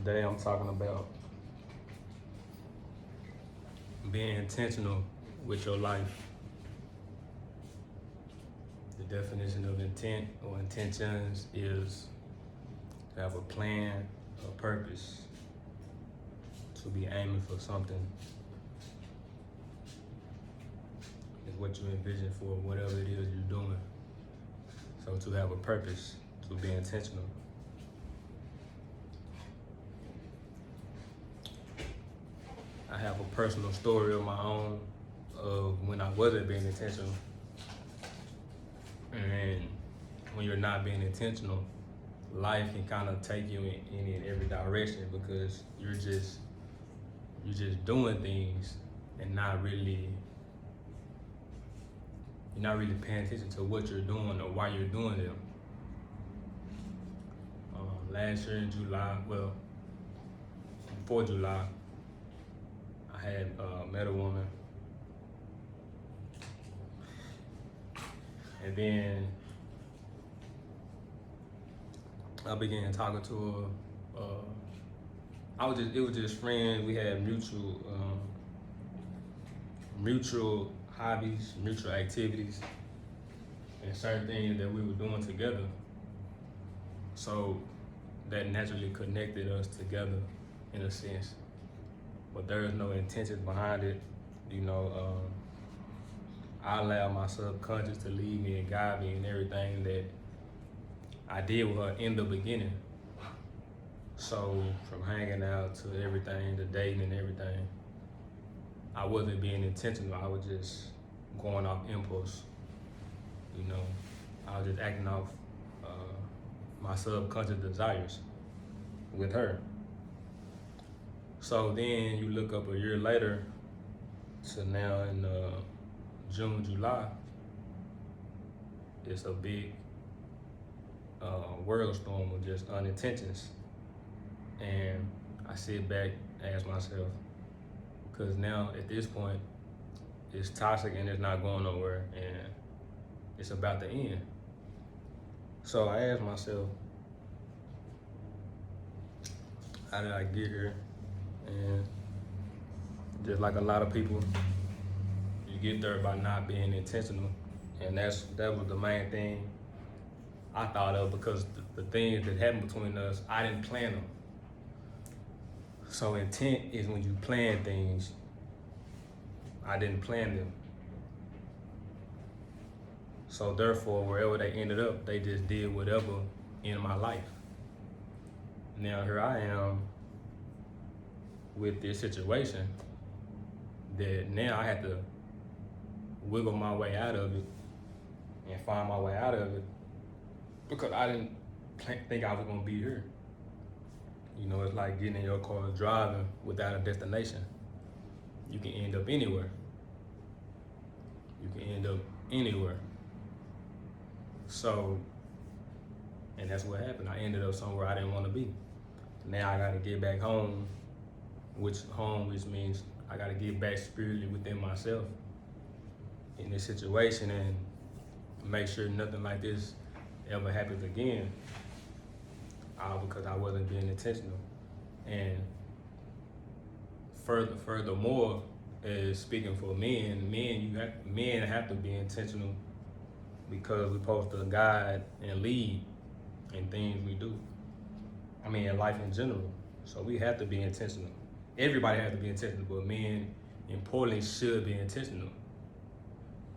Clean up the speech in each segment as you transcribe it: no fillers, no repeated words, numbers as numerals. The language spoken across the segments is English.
Today I'm talking about being intentional with your life. The definition of intent or intentions is to have a plan, a purpose, to be aiming for something. Is what you envision for whatever it is you're doing. So to have a purpose, to be intentional. I have a personal story of my own of when I wasn't being intentional. And when you're not being intentional, life can kind of take you in every direction because you're just doing things and you're not really paying attention to what you're doing or why you're doing them. Last year in July, well, before July, I had met a woman, and then I began talking to her. It was just friends. We had mutual hobbies, mutual activities, and certain things that we were doing together. So that naturally connected us together in a sense. But there is no intention behind it. I allow my subconscious to lead me and guide me in everything that I did with her in the beginning. So from hanging out to everything, to dating and everything, I wasn't being intentional. I was just going off impulse. I was just acting off my subconscious desires with her. So then you look up a year later to now in June, July, it's a big world storm of just unintentions. And I sit back and ask myself, because now at this point, it's toxic and it's not going nowhere and it's about to end. So I asked myself, how did I get here? And just like a lot of people, you get there by not being intentional. And that was the main thing I thought of, because the things that happened between us, I didn't plan them. So intent is when you plan things. I didn't plan them. So therefore, wherever they ended up, they just did whatever in my life. Now here I am with this situation that now I had to wiggle my way out of it and find my way out of it, because I didn't think I was gonna be here. It's like getting in your car driving without a destination. You can end up anywhere. So, and that's what happened. I ended up somewhere I didn't want to be. Now I gotta get back home, which means I gotta get back spiritually within myself in this situation and make sure nothing like this ever happens again. Because I wasn't being intentional. And furthermore, is speaking for men have to be intentional, because we're supposed to guide and lead in things we do. In life in general. So we have to be intentional. Everybody has to be intentional, but men importantly should be intentional.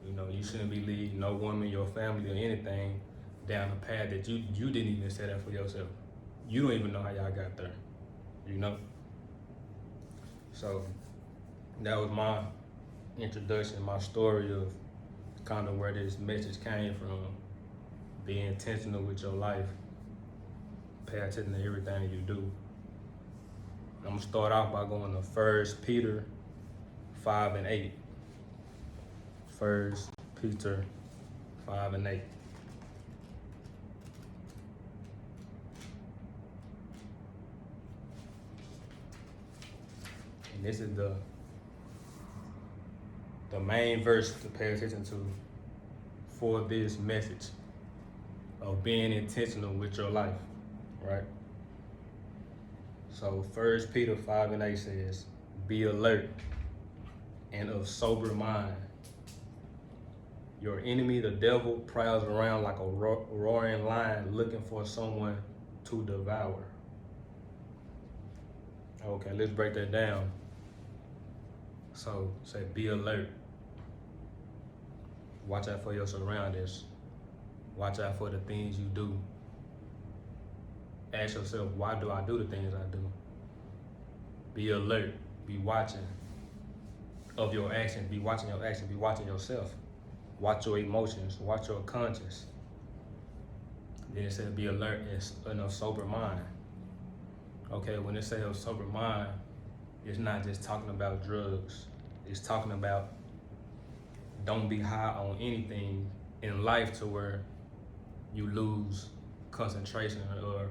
You shouldn't be leading no woman, your family, or anything down a path that you didn't even set up for yourself. You don't even know how y'all got there, So that was my introduction, my story of kind of where this message came from. Be intentional with your life. Pay attention to everything you do. I'm gonna start off by going to 1 Peter 5 and 8. 1 Peter 5 and 8. And this is the main verse to pay attention to for this message of being intentional with your life, right? So 1 Peter 5:8 says, "Be alert and of sober mind. Your enemy, the devil, prowls around like a roaring lion looking for someone to devour." Okay, let's break that down. So, say, be alert. Watch out for your surroundings. Watch out for the things you do. Ask yourself, why do I do the things I do? Be alert. Be watching of your actions. Be watching your actions. Be watching yourself. Watch your emotions. Watch your conscience. Then it says be alert and of sober mind. Okay, when it says of sober mind, it's not just talking about drugs. It's talking about don't be high on anything in life to where you lose concentration, or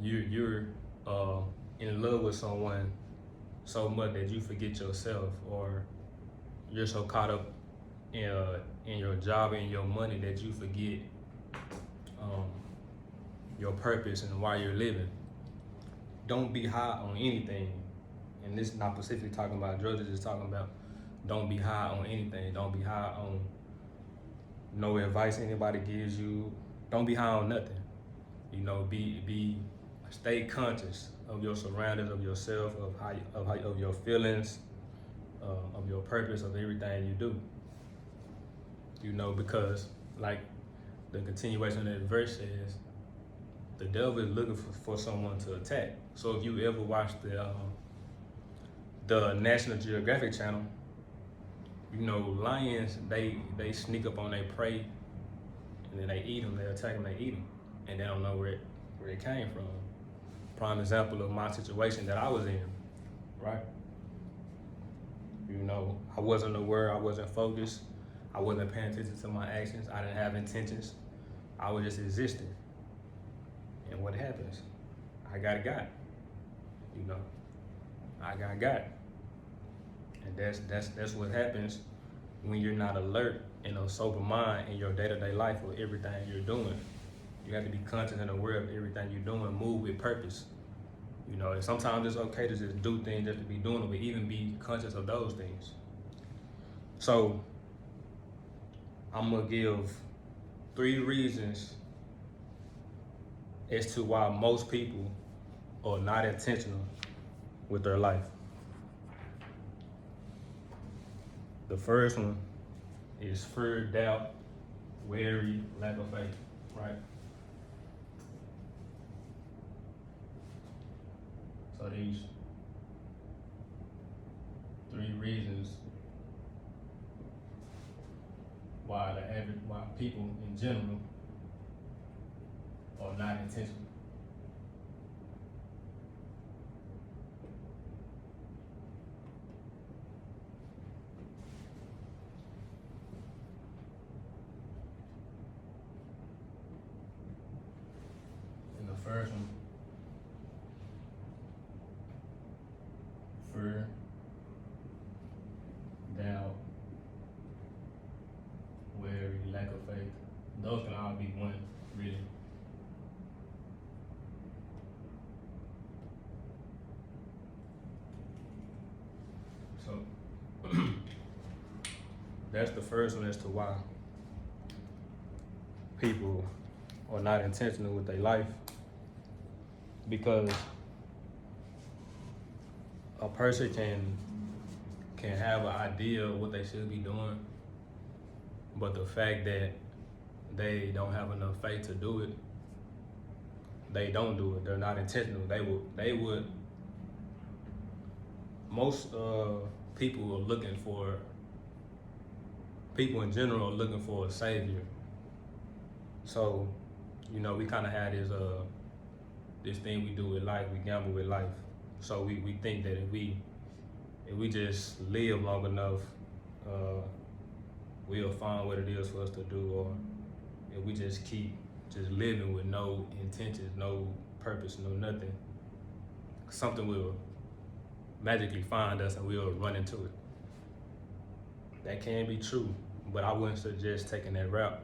you're in love with someone so much that you forget yourself, or you're so caught up in your job and your money that you forget your purpose and why you're living. Don't be high on anything. And this is not specifically talking about drugs, it's just talking about don't be high on anything. Don't be high on no advice anybody gives you. Don't be high on nothing. You know, stay conscious of your surroundings, of yourself, of your feelings, of your purpose, of everything you do. You know, because like the continuation of that verse says, the devil is looking for someone to attack. So if you ever watch the National Geographic channel, you know, lions, they sneak up on their prey, and then they eat them, they attack them, they eat them, and they don't know where it came from. Prime example of my situation that I was in, right? You know, I wasn't aware, I wasn't focused, I wasn't paying attention to my actions, I didn't have intentions, I was just existing. And what happens? I got. You know, I got. And that's what happens when you're not alert and of sober mind in your day-to-day life or everything you're doing. You have to be conscious and aware of everything you're doing, move with purpose. You know, and sometimes it's okay to just do things just to be doing them, but even be conscious of those things. So I'm gonna give 3 reasons as to why most people are not intentional with their life. The first one is fear, doubt, worry, lack of faith, right? So these 3 reasons why people in general are not intentional. And the first one, fear, doubt, worry, lack of faith. Those can all be one, really. So that's the first one as to why people are not intentional with their life. Because a person can have an idea of what they should be doing, but the fact that they don't have enough faith to do it, they don't do it. They're not intentional. They would. Most people in general are looking for a savior. So, you know, we kind of had this thing we do with life. We gamble with life. So we think that if we just live long enough, we'll find what it is for us to do, or if we just keep just living with no intentions, no purpose, no nothing, something will magically find us and we'll run into it. That can be true, but I wouldn't suggest taking that route.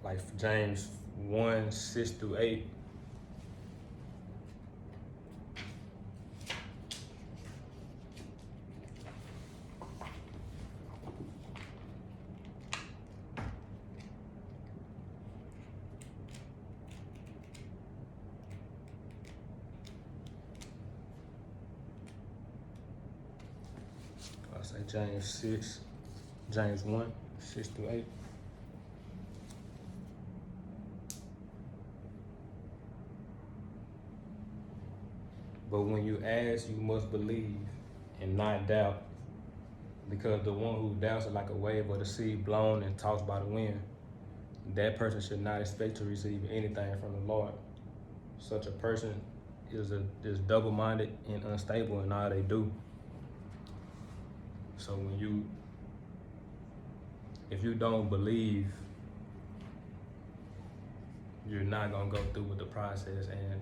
Like James 1:6-8 say James 1, 6 through 8. But when you ask, you must believe and not doubt, because the one who doubts is like a wave of the sea blown and tossed by the wind. That person should not expect to receive anything from the Lord. Such a person is double-minded and unstable in all they do. So if you don't believe, you're not gonna go through with the process, and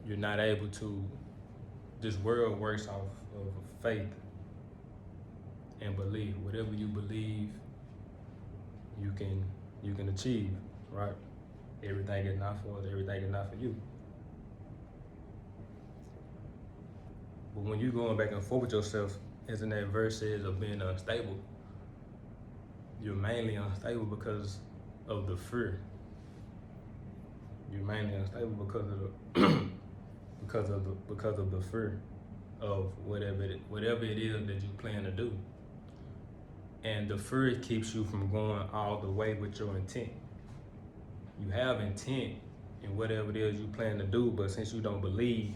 you're not able to. This world works off of faith and belief. Whatever you believe, you can achieve, right? Everything is not for us, everything is not for you. But when you're going back and forth with yourself, as in that verse says, of being unstable, you're mainly unstable because of the fear. You're mainly unstable because of the because of the fear of whatever it is that you plan to do. And the fear keeps you from going all the way with your intent. You have intent in whatever it is you plan to do, but since you don't believe,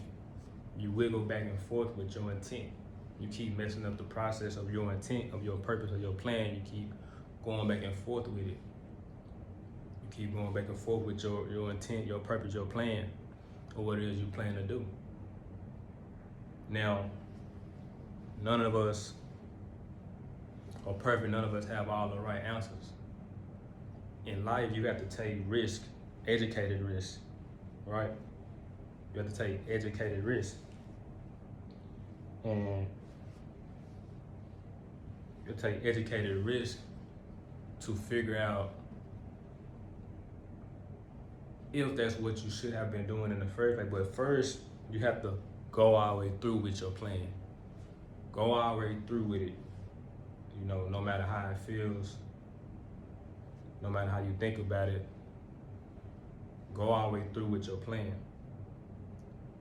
you wiggle back and forth with your intent. You keep messing up the process of your intent, of your purpose, of your plan. You keep going back and forth with it. You keep going back and forth with your intent, your purpose, your plan, or what it is you plan to do. Now, none of us are perfect. None of us have all the right answers. In life, you have to take risk, educated risk, right? You have to take educated risk. And you take educated risk to figure out if that's what you should have been doing in the first place. But first, you have to go all the way through with your plan. Go all the way through with it. You know, no matter how it feels, no matter how you think about it, go all the way through with your plan.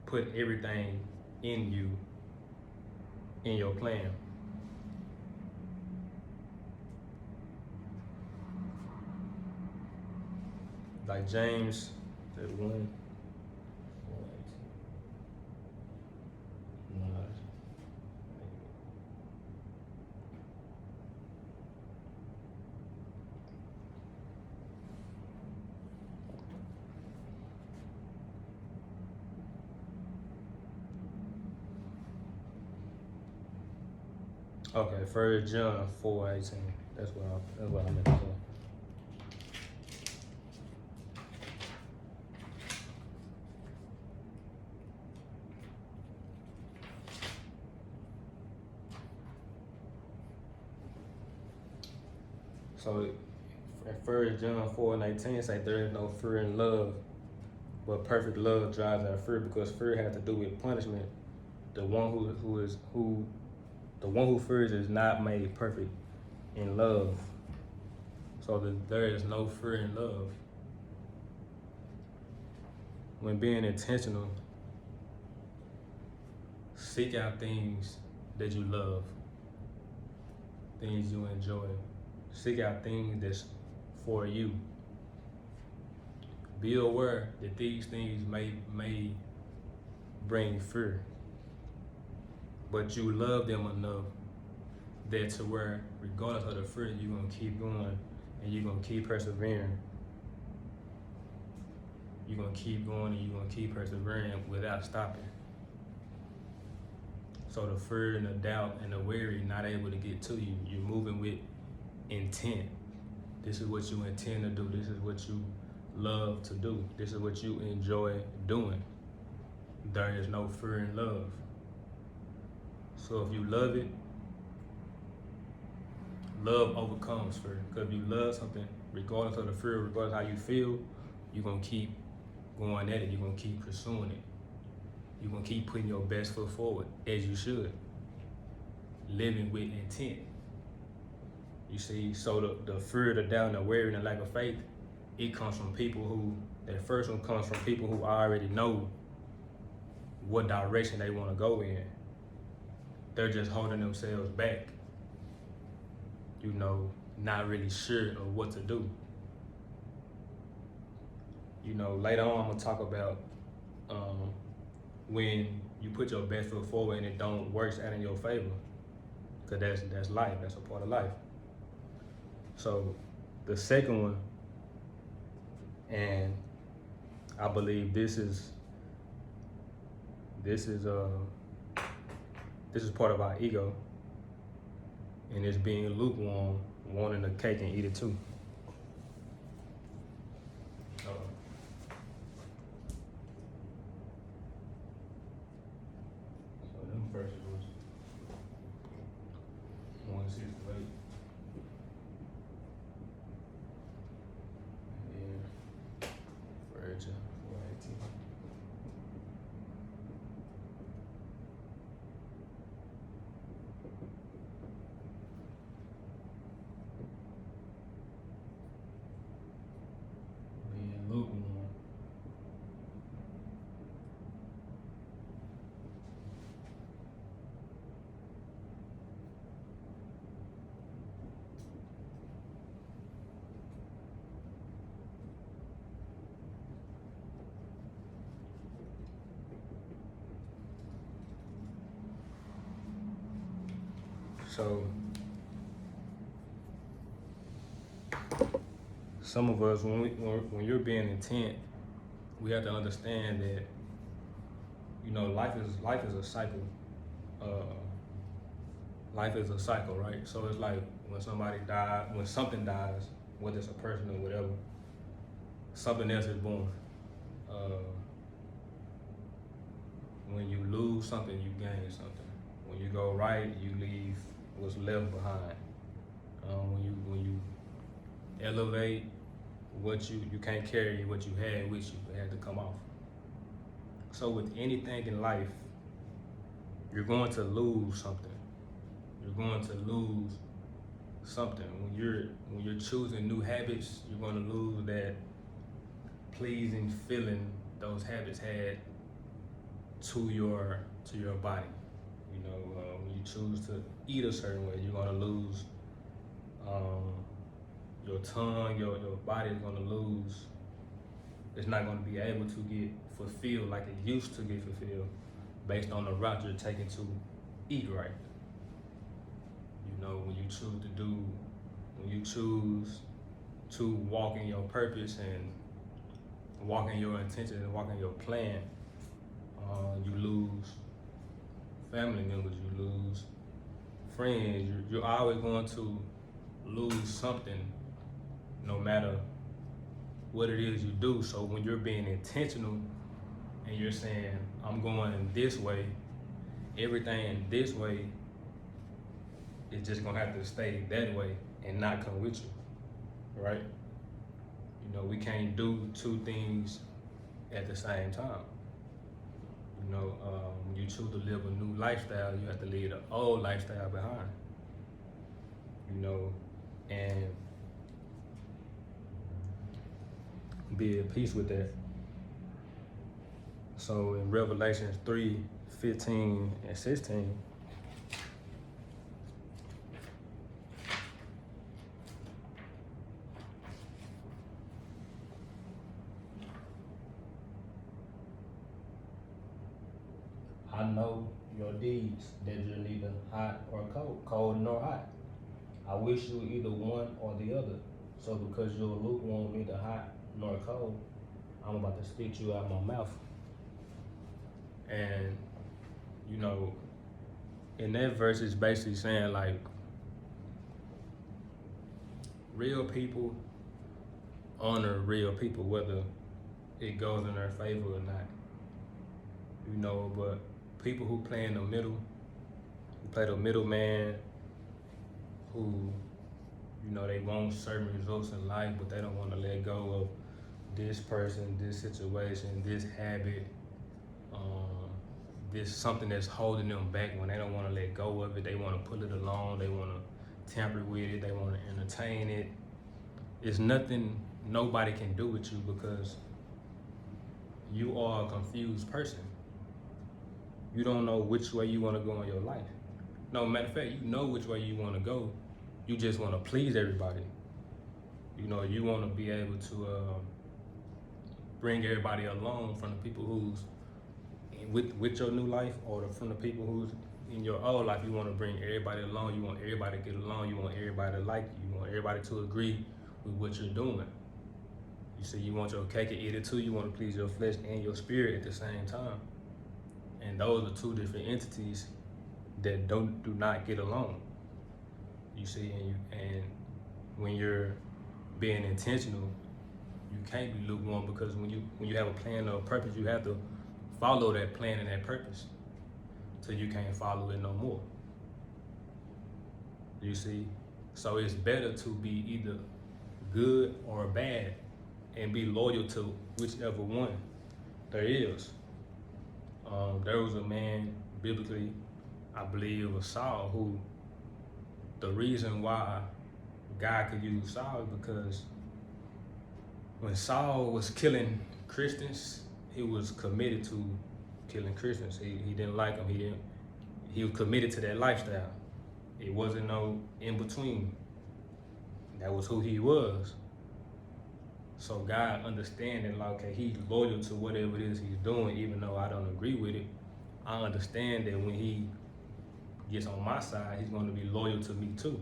Put everything in you, in your plan. Like James, that 1. Okay, 1 John 4:18. That's what I meant to say. So at 1 John 4:18 say there is no fear in love, but perfect love drives out fear, because fear has to do with punishment. The one who fears is not made perfect in love. So there is no fear in love. When being intentional, seek out things that you love, things you enjoy. Seek out things that's for you. Be aware that these things may bring fear, but you love them enough that to where, regardless of the fear, you're gonna keep going and you're gonna keep persevering. You're gonna keep going and you're gonna keep persevering without stopping. So the fear and the doubt and the worry not able to get to you. You're moving with intent. This is what you intend to do. This is what you love to do. This is what you enjoy doing. There is no fear in love. So if you love it, love overcomes fear. Because if you love something, regardless of the fear, regardless of how you feel, you're gonna keep going at it. You're gonna keep pursuing it. You're gonna keep putting your best foot forward, as you should. Living with intent. You see, so the fear, the doubt, and the worry, and the lack of faith, it comes from people who, that first one comes from people who already know what direction they want to go in. they're just holding themselves back, not really sure of what to do. Later on, I'm gonna talk about when you put your best foot forward and it don't work out in your favor, because that's life. That's a part of life. So the second one, and I believe this is part of our ego, and it's being lukewarm, wanting a cake and eat it too. So them verses was 168. And then Virgin 418. Being lukewarm. So some of us, when you're being intent, we have to understand that life is a cycle. Life is a cycle, right? So it's like when something dies, whether it's a person or whatever, something else is born. When you lose something, you gain something. When you go right, you leave what's left behind. When you elevate, what you can't carry what you had with you, it had to come off. So with anything in life, you're going to lose something. You're going to lose something. When you're choosing new habits, you're going to lose that pleasing feeling those habits had to your body. When you choose to eat a certain way, you're going to lose your tongue, your body is going to lose. It's not going to be able to get fulfilled like it used to get fulfilled based on the route you're taking to eat right. When you choose to walk in your purpose and walk in your intention and walk in your plan, you lose family members, you lose friends. You're always going to lose something, no matter what it is you do. So when you're being intentional and you're saying, I'm going in this way, everything in this way is just gonna have to stay that way and not come with you, right? We can't do two things at the same time. When you choose to live a new lifestyle, you have to leave the old lifestyle behind. And be at peace with that. So in Revelations 3:15 and 16, I know your deeds, that you're neither hot or cold nor hot. I wish you were either one or the other. So because you're lukewarm, neither hot nor cold, I'm about to spit you out my mouth. And in that verse, it's basically saying like, real people honor real people, whether it goes in their favor or not. But people who play in the middle, who play the middleman, who they want certain results in life, but they don't want to let go of this person, this situation, this habit, this something that's holding them back. When they don't want to let go of it, they want to pull it along, they want to tamper with it, they want to entertain it. It's nothing nobody can do with you, because you are a confused person. You don't know which way you want to go in your life. No, matter of fact, you know which way you want to go. You just want to please everybody. You know, you want to be able to bring everybody along, from the people who's with your new life, or from the people who's in your old life. You want to bring everybody along. You want everybody to get along. You want everybody to like you. You want everybody to agree with what you're doing. You see, you want your cake and eat it too. You want to please your flesh and your spirit at the same time. And those are two different entities that do not get along. You see, and when you're being intentional, you can't be lukewarm, because when you have a plan or a purpose, you have to follow that plan and that purpose till you can't follow it no more. You see, so it's better to be either good or bad and be loyal to whichever one there is. There was a man biblically, I believe it was Saul, who the reason why God could use Saul is because when Saul was killing Christians, he was committed to killing Christians. He didn't like them. He was committed to that lifestyle. It wasn't no in between. That was who he was. So God understanding, like, okay, he's loyal to whatever it is he's doing, even though I don't agree with it. I understand that when he gets on my side, he's going to be loyal to me too,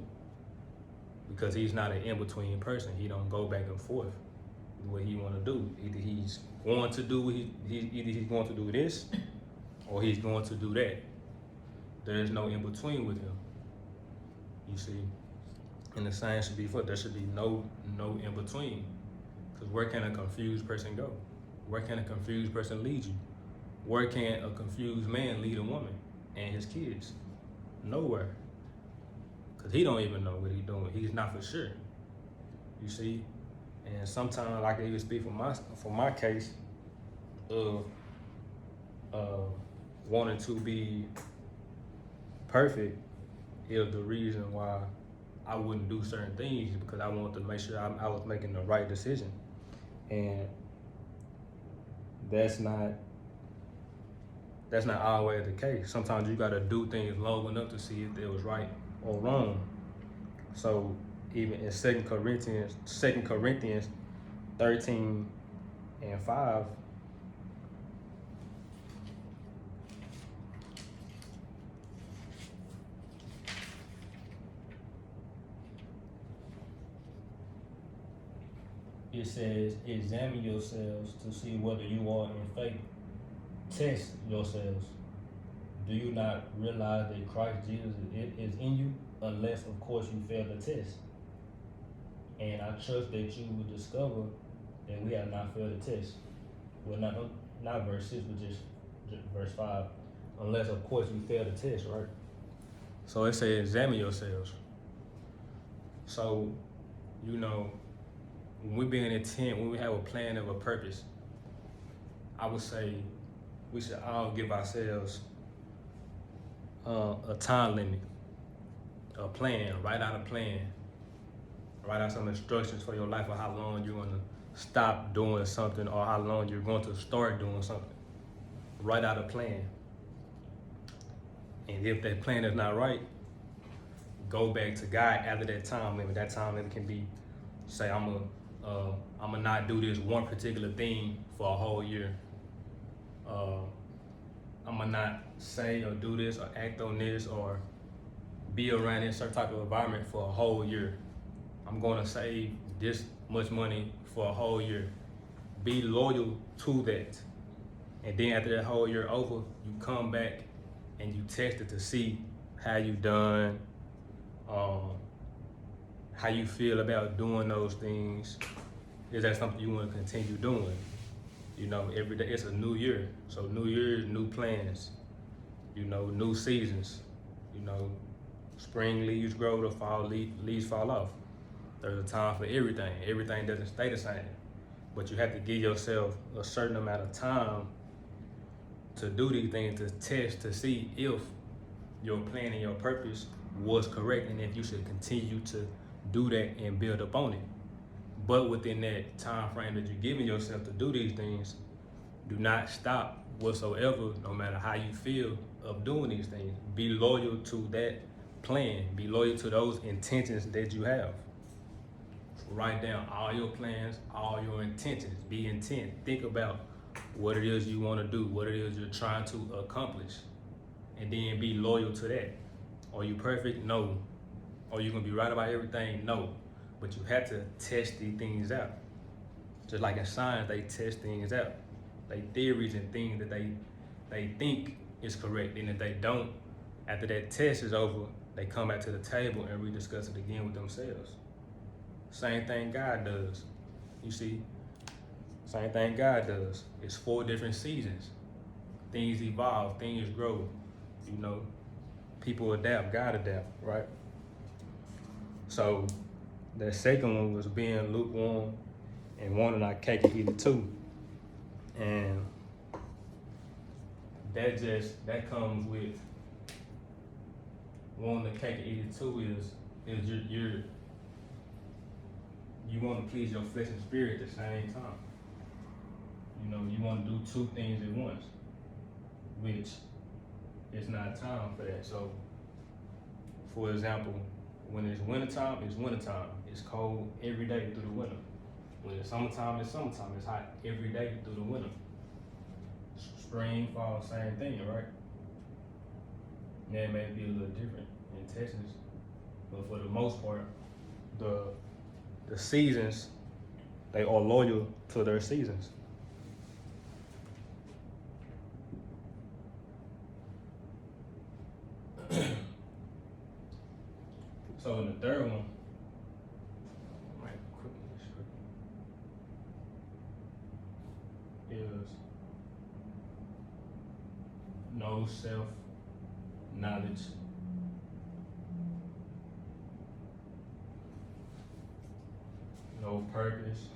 because he's not an in-between person. He don't go back and forth with what he want to do. Either he's going to do either he's going to do this, or he's going to do that. There is no in between with him. You see, and the same should be for. There should be no in between. Because where can a confused person go? Where can a confused person lead you? Where can a confused man lead a woman and his kids? Nowhere. Because he don't even know what he's doing. He's not for sure. You see? And sometimes, like I even speak for my case of wanting to be perfect, is the reason why I wouldn't do certain things, because I wanted to make sure I was making the right decision. And that's not always the case. Sometimes you gotta do things long enough to see if it was right or wrong. So even in 2 Corinthians 13:5, it says, examine yourselves to see whether you are in faith. Test yourselves. Do you not realize that Christ Jesus is in you, unless, of course, you fail the test? And I trust that you will discover that we have not failed the test. Well, not verse 6, but just verse 5. Unless, of course, you fail the test, right? So it says, examine yourselves. So, you know, when we be in intent, when we have a plan of a purpose, I would say we should all give ourselves a time limit, a plan, write out a plan, write out some instructions for your life, or how long you're going to stop doing something, or how long you're going to start doing something. Write out a plan. And if that plan is not right, go back to God after that time limit. That time limit can be, say, I'm gonna not do this one particular thing for a whole year. I'm gonna not say or do this or act on this or be around in a certain type of environment for a whole year. I'm gonna save this much money for a whole year. Be loyal to that. And then after that whole year over, you come back and you test it to see how you done, how you feel about doing those things. Is that something you want to continue doing? You know, every day it's a new year. So new year, new plans, you know, new seasons. You know, spring leaves grow, the fall leaves fall off. There's a time for everything. Everything doesn't stay the same. But you have to give yourself a certain amount of time to do these things, to test, to see if your plan and your purpose was correct, and if you should continue to do that and build upon it. But within that time frame that you're giving yourself to do these things, do not stop whatsoever, no matter how you feel of doing these things. Be loyal to that plan. Be loyal to those intentions that you have. Write down all your plans, all your intentions. Be intent. Think about what it is you want to do, what it is you're trying to accomplish, and then be loyal to that. Are you perfect? No. Are you gonna be right about everything? No. But you have to test these things out. Just like in science, they test things out. They theories and things that they think is correct, and if they don't, after that test is over, they come back to the table and rediscuss it again with themselves. Same thing God does. You see, same thing God does. It's 4 different seasons. Things evolve, things grow. You know, people adapt, God adapt, right? So the second one was being lukewarm and wanting our cake and eat it too. And that comes with wanting the cake and eat it too is you want to please your flesh and spirit at the same time. You know, you want to do 2 things at once, which it's not time for that. So, for example, when it's wintertime, it's wintertime. It's cold every day through the winter. When it's summertime, it's summertime. It's hot every day through the winter. Spring, fall, same thing, right? Yeah, it may be a little different in Texas, but for the most part, the seasons, they are loyal to their seasons. So in the third one, is no self-knowledge. No purpose.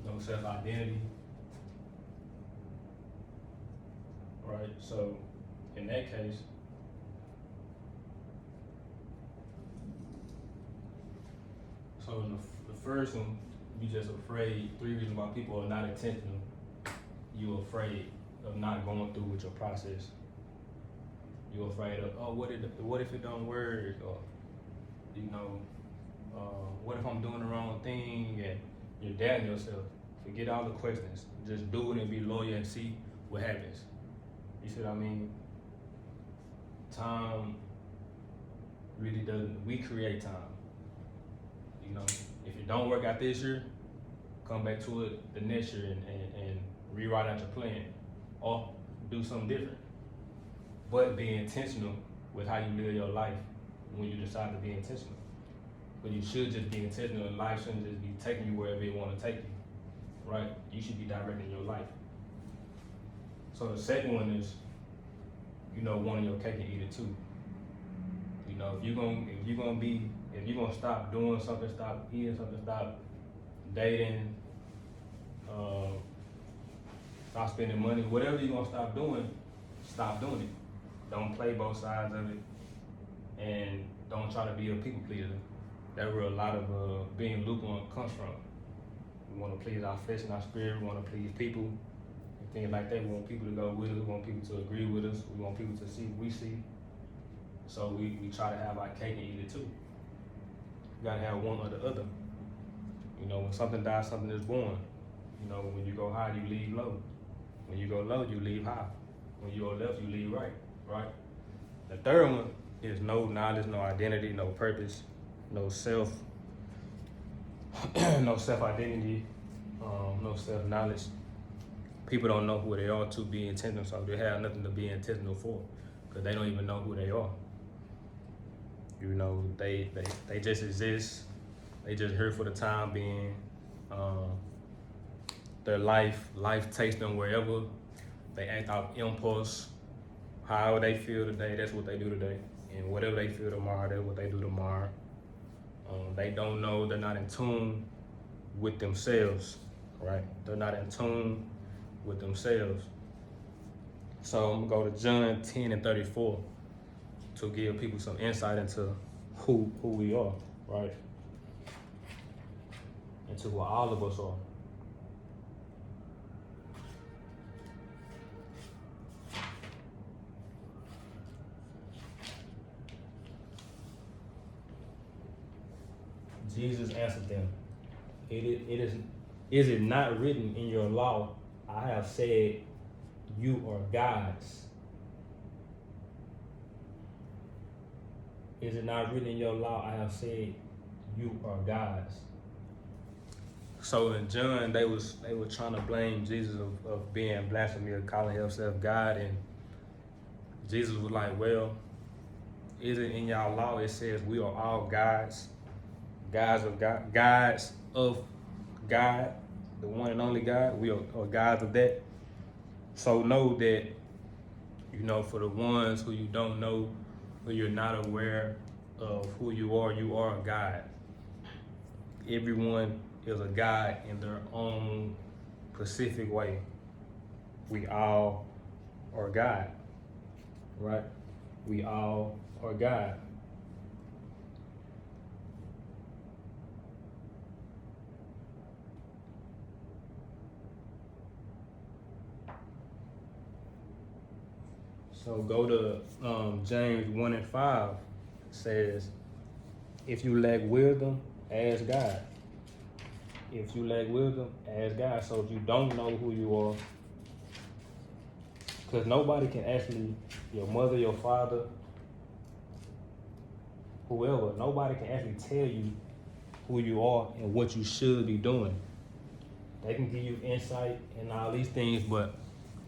No self-identity. Right? So in that case, so in the first one, you just afraid. 3 reasons why people are not intentional. You're afraid of not going through with your process. You're afraid of, oh, what if it don't work? Or, you know, what if I'm doing the wrong thing? And you're doubting yourself. Forget all the questions. Just do it and be loyal and see what happens. You see what I mean? Time really doesn't, we create time. You know, if it don't work out this year, come back to it the next year and rewrite out your plan or do something different. But be intentional with how you live your life when you decide to be intentional. But you should just be intentional, and life shouldn't just be taking you wherever it want to take you, right? You should be directing your life. So the second one is, you know, wanting your cake and eat it too. You know, if you're gonna stop doing something, stop eating something, stop dating, stop spending money, whatever you're gonna stop doing it. Don't play both sides of it, and don't try to be a people pleaser. That's where a lot of being lukewarm comes from. We want to please our flesh and our spirit. We want to please people and things like that. We want people to go with us. We want people to agree with us. We want people to see what we see. So we try to have our cake and eat it too. You gotta have one or the other. You know, when something dies, something is born. You know, when you go high, you leave low. When you go low, you leave high. When you go left, you leave right, right? The third one is no knowledge, no identity, no purpose, no self-identity, no self-knowledge. People don't know who they are to be intentional, so they have nothing to be intentional for, because they don't even know who they are. You know, they just exist. They just here for the time being. Their life takes them wherever. They act out impulse. However they feel today, that's what they do today. And whatever they feel tomorrow, that's what they do tomorrow. They don't know, they're not in tune with themselves, right? They're not in tune with themselves. So I'm gonna go to John 10:34 to give people some insight into who we are, right? And to who all of us are. Jesus answered them, is it not written in your law, I have said you are gods? Is it not written in your law, I have said you are gods? So in John, they were trying to blame Jesus of being blasphemy, of calling himself God, and Jesus was like, well, is it in y'all law it says we are all gods, gods of God, the one and only God. We are gods of that. So know that, for the ones who you don't know, who you're not aware of who you are a God. Everyone is a God in their own specific way. We all are God, right? We all are God. So go to James 1 and 5. It says, if you lack wisdom, ask God. If you lack wisdom, ask God. So if you don't know who you are, because nobody can actually, your mother, your father, whoever, nobody can actually tell you who you are and what you should be doing. They can give you insight and all these things, but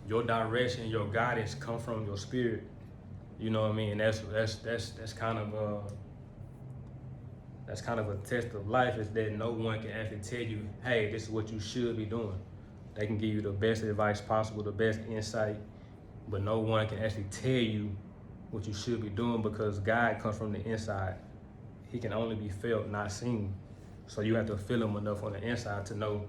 your direction, your guidance come from your spirit. You know what I mean? That's kind of a test of life, is that no one can actually tell you, hey, this is what you should be doing. They can give you the best advice possible, the best insight, but no one can actually tell you what you should be doing, because God comes from the inside. He can only be felt, not seen. So you have to feel him enough on the inside to know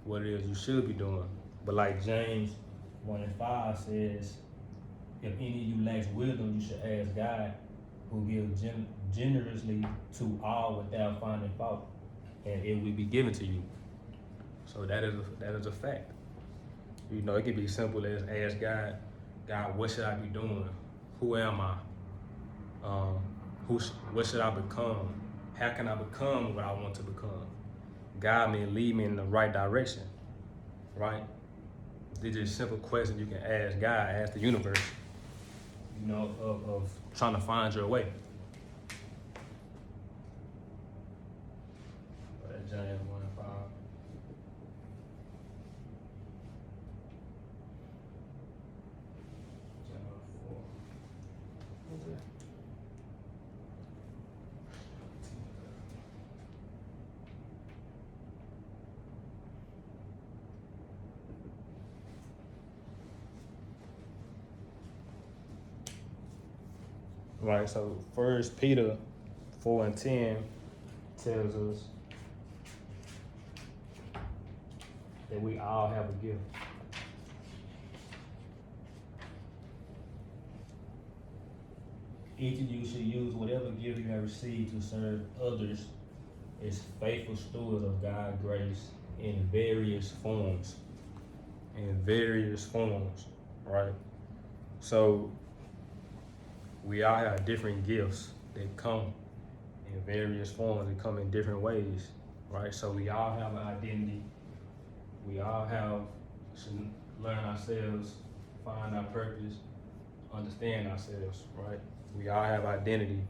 what it is you should be doing. But like James 1 and 5 says, if any of you lacks wisdom, you should ask God, who gives generously to all without finding fault, and it will be given to you. So that is a fact. It can be simple as ask God, what should I be doing? Who am I? What should I become? How can I become what I want to become? God may lead me in the right direction, right? These are simple questions you can ask God, ask the universe, of trying to find your way. James 1 and 5. John 4. What's that? Right, so 1 Peter 4 and 10 tells us that we all have a gift. Each of you should use whatever gift you have received to serve others as faithful stewards of God's grace in various forms. Right? So we all have different gifts that come in various forms, they come in different ways, right? So we all have an identity. We all should learn ourselves, find our purpose, understand ourselves, right? We all have identity.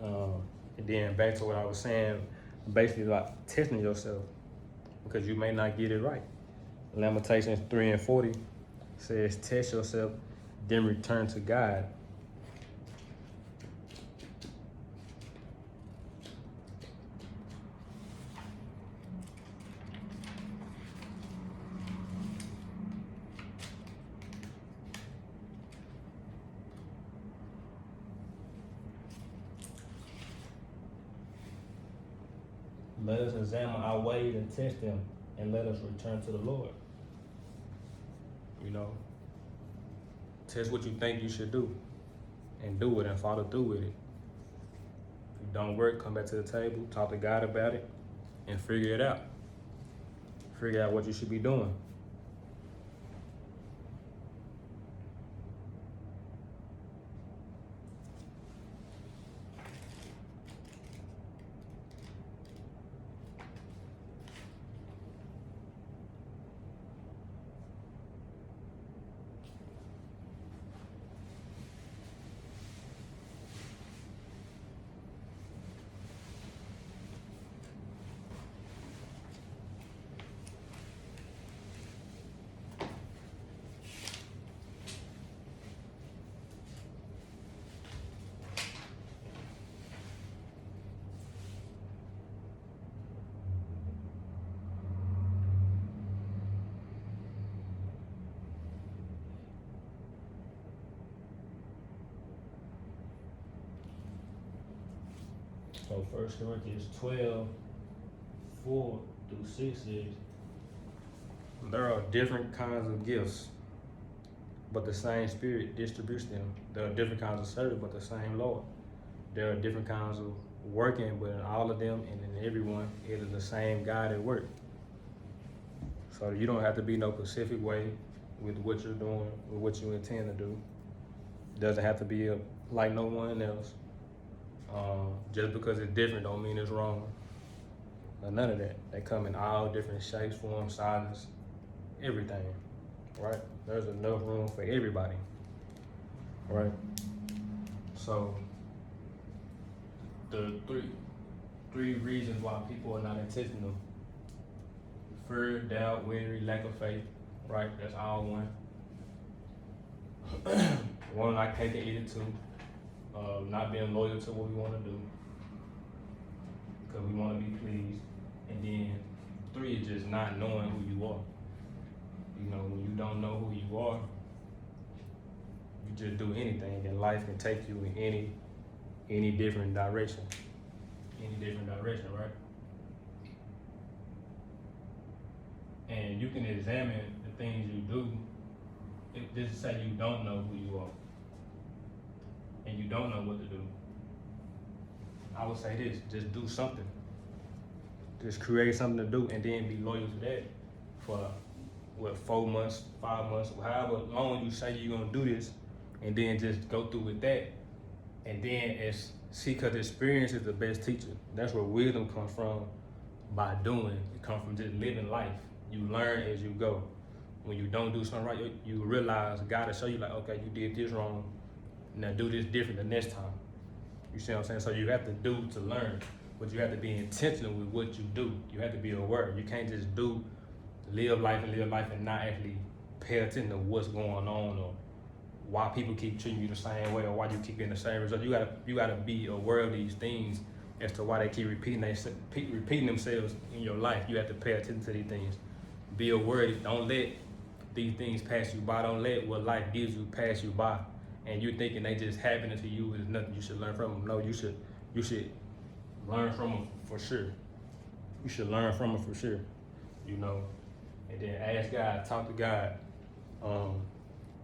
And then back to what I was saying, basically like testing yourself, because you may not get it right. Lamentations 3 and 40 says, test yourself, then return to God. Let us examine our ways and test them, and let us return to the Lord. Test what you think you should do, and do it and follow through with it. If it don't work, come back to the table, talk to God about it, and figure it out. Figure out what you should be doing. So 1 Corinthians 12, 4 through 6 says, there are different kinds of gifts, but the same Spirit distributes them. There are different kinds of service, but the same Lord. There are different kinds of working, but in all of them and in everyone, it is the same God at work. So you don't have to be no specific way with what you're doing, with what you intend to do. It doesn't have to be like no one else. Just because it's different don't mean it's wrong. None of that. They come in all different shapes, forms, sizes, everything, right? There's enough room for everybody, right? So the three reasons why people are not intentional: fear, doubt, weary, lack of faith, right? That's all one. One, not taking it to, not being loyal to what we want to do because we want to be pleased. And then 3 is just not knowing who you are. You know, when you don't know who you are, you just do anything, and life can take you in any different direction. Any different direction, right? And you can examine the things you do. If this is say you don't know who you are, and you don't know what to do, I would say this: just do something. Just create something to do, and then be loyal to that for 4 months, 5 months, however long you say you're gonna do this, and then just go through with that. And then because experience is the best teacher. That's where wisdom comes from, by doing. It comes from just living life. You learn as you go. When you don't do something right, you realize God will show you, like, okay, you did this wrong. Now do this different the next time. You see what I'm saying? So you have to do to learn, but you have to be intentional with what you do. You have to be aware. You can't just live life and not actually pay attention to what's going on, or why people keep treating you the same way, or why you keep getting the same result. You gotta be aware of these things as to why they keep repeating themselves in your life. You have to pay attention to these things. Be aware. Don't let these things pass you by. Don't let what life gives you pass you by. And you're thinking they just happening to you is nothing you should learn from them. No, you should learn from them for sure. You should learn from them for sure. You know, and then ask God, talk to God,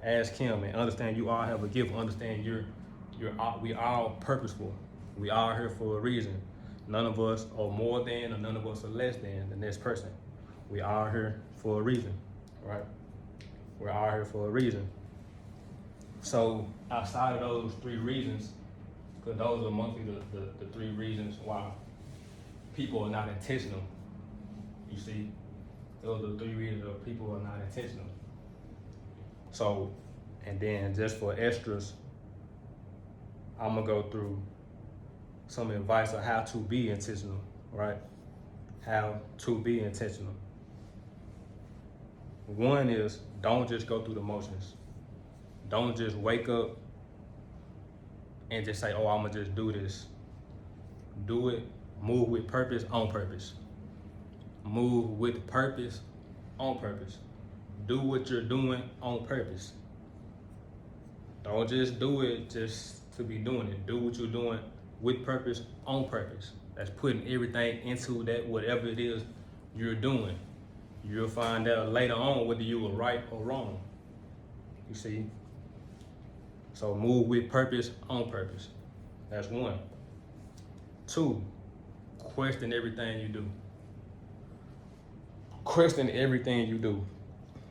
ask Him, and understand you all have a gift. Understand we all purposeful. We all here for a reason. None of us are more than, or none of us are less than the next person. We all here for a reason, right? We're all here for a reason. So outside of those 3 reasons, because those are mostly the 3 reasons why people are not intentional. You see, those are the 3 reasons why people are not intentional. So, and then just for extras, I'm gonna go through some advice on how to be intentional, right? How to be intentional. One is, don't just go through the motions. Don't just wake up and just say, oh, I'm gonna just do this. Do it, move with purpose, on purpose. Move with purpose, on purpose. Do what you're doing on purpose. Don't just do it just to be doing it. Do what you're doing with purpose, on purpose. That's putting everything into that, whatever it is you're doing. You'll find out later on whether you were right or wrong. You see? So move with purpose, on purpose. That's one. 2, question everything you do. Question everything you do.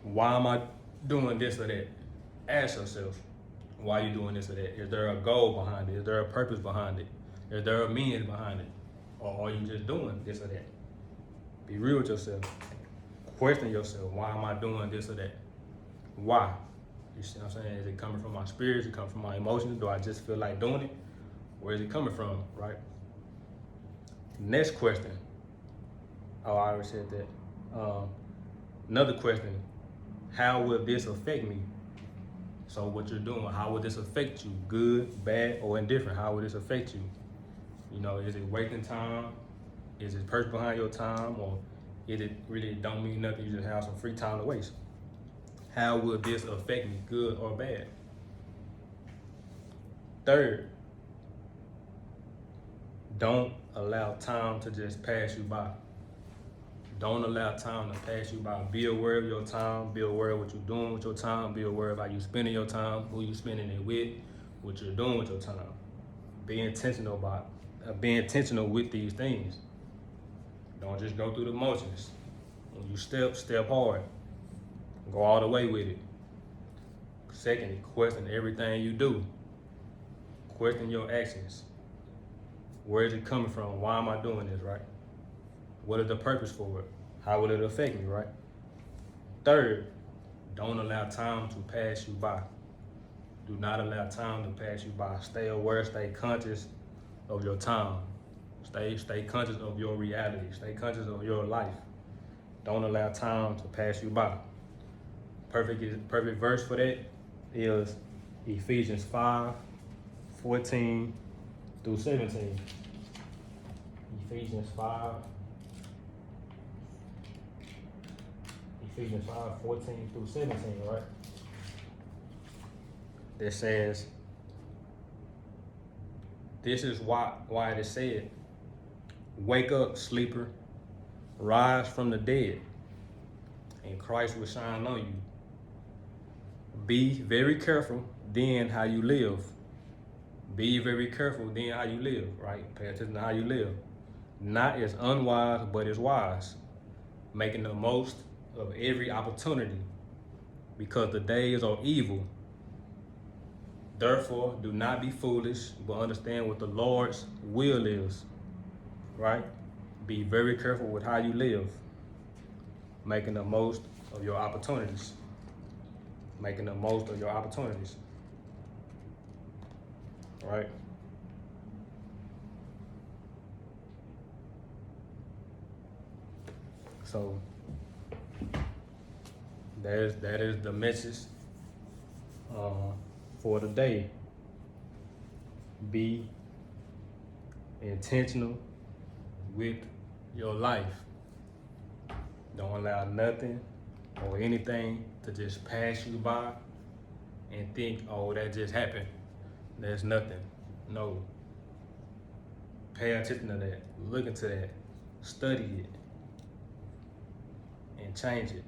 Why am I doing this or that? Ask yourself, why are you doing this or that? Is there a goal behind it? Is there a purpose behind it? Is there a meaning behind it? Or are you just doing this or that? Be real with yourself. Question yourself, why am I doing this or that? Why? You see what I'm saying? Is it coming from my spirit? Is it coming from my emotions? Do I just feel like doing it? Where is it coming from, right? Next question. Oh, I already said that. Another question, how will this affect me? So what you're doing, how will this affect you? Good, bad, or indifferent? How will this affect you? You know, is it wasting time? Is it purpose behind your time? Or is it really don't mean nothing, you just have some free time to waste? How will this affect me, good or bad? Third, don't allow time to just pass you by. Don't allow time to pass you by. Be aware of your time. Be aware of what you're doing with your time. Be aware of how you're spending your time, who you're spending it with, what you're doing with your time. Be intentional about be intentional with these things. Don't just go through the motions. When you step hard. Go all the way with it. Secondly, question everything you do. Question your actions. Where is it coming from? Why am I doing this, right? What is the purpose for it? How will it affect me, right? Third, don't allow time to pass you by. Do not allow time to pass you by. Stay aware, stay conscious of your time. Stay conscious of your reality. Stay conscious of your life. Don't allow time to pass you by. Perfect verse for that is Ephesians 5:14 through 17. Ephesians 5:14 through 17, right? That says, this is why it is said, wake up, sleeper, rise from the dead, and Christ will shine on you. Be very careful then how you live. Be very careful then how you live, right? Pay attention to how you live. Not as unwise, but as wise, making the most of every opportunity, because the days are evil. Therefore, do not be foolish, but understand what the Lord's will is, right? Be very careful with how you live, making the most of your opportunities. Making the most of your opportunities, right? So that is the message for today. Be intentional with your life. Don't allow nothing or anything to just pass you by and think, oh, that just happened. There's nothing. No. Pay attention to that. Look into that. Study it. And change it.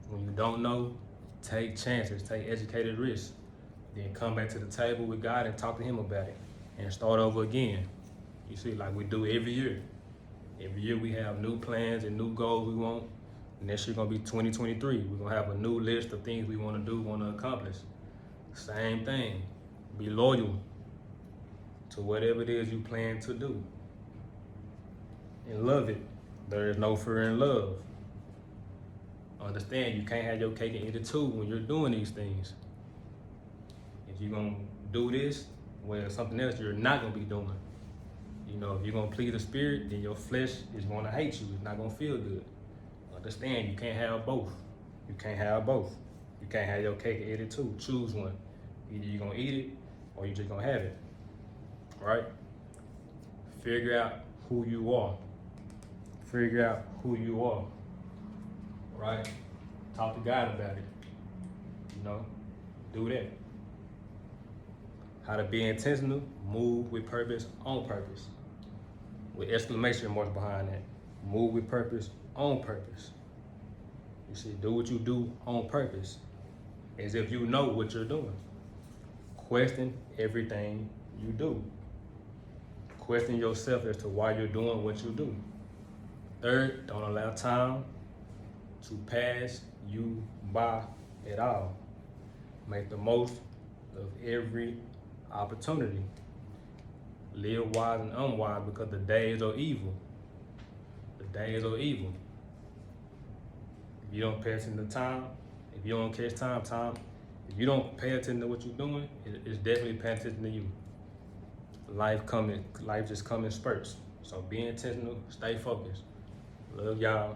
When you don't know, take chances, take educated risks. Then come back to the table with God and talk to Him about it. And start over again. You see, like we do every year. Every year we have new plans and new goals we want. Next year gonna be 2023. We're gonna have a new list of things we wanna do, wanna accomplish. Same thing. Be loyal to whatever it is you plan to do. And love it. There is no fear in love. Understand you can't have your cake and eat it too when you're doing these things. If you're gonna do this, well, something else you're not gonna be doing. You know, if you're gonna please the spirit, then your flesh is gonna hate you. It's not gonna feel good. Understand, you can't have both. You can't have both. You can't have your cake and eat it too. Choose one. Either you're gonna eat it or you're just gonna have it. Right? Figure out who you are. Figure out who you are. Right? Talk to God about it. You know, do that. How to be intentional, move with purpose, on purpose. With exclamation marks behind that. Move with purpose, on purpose. You see, do what you do on purpose, as if you know what you're doing. Question everything you do. Question yourself as to why you're doing what you do. Third, don't allow time to pass you by at all. Make the most of every opportunity. Live wise and unwise because the days are evil. The days are evil. If you don't pay attention to time, if you don't catch time, if you don't pay attention to what you're doing, it's definitely paying attention to you. Life just come in spurts. So be intentional, stay focused. Love y'all.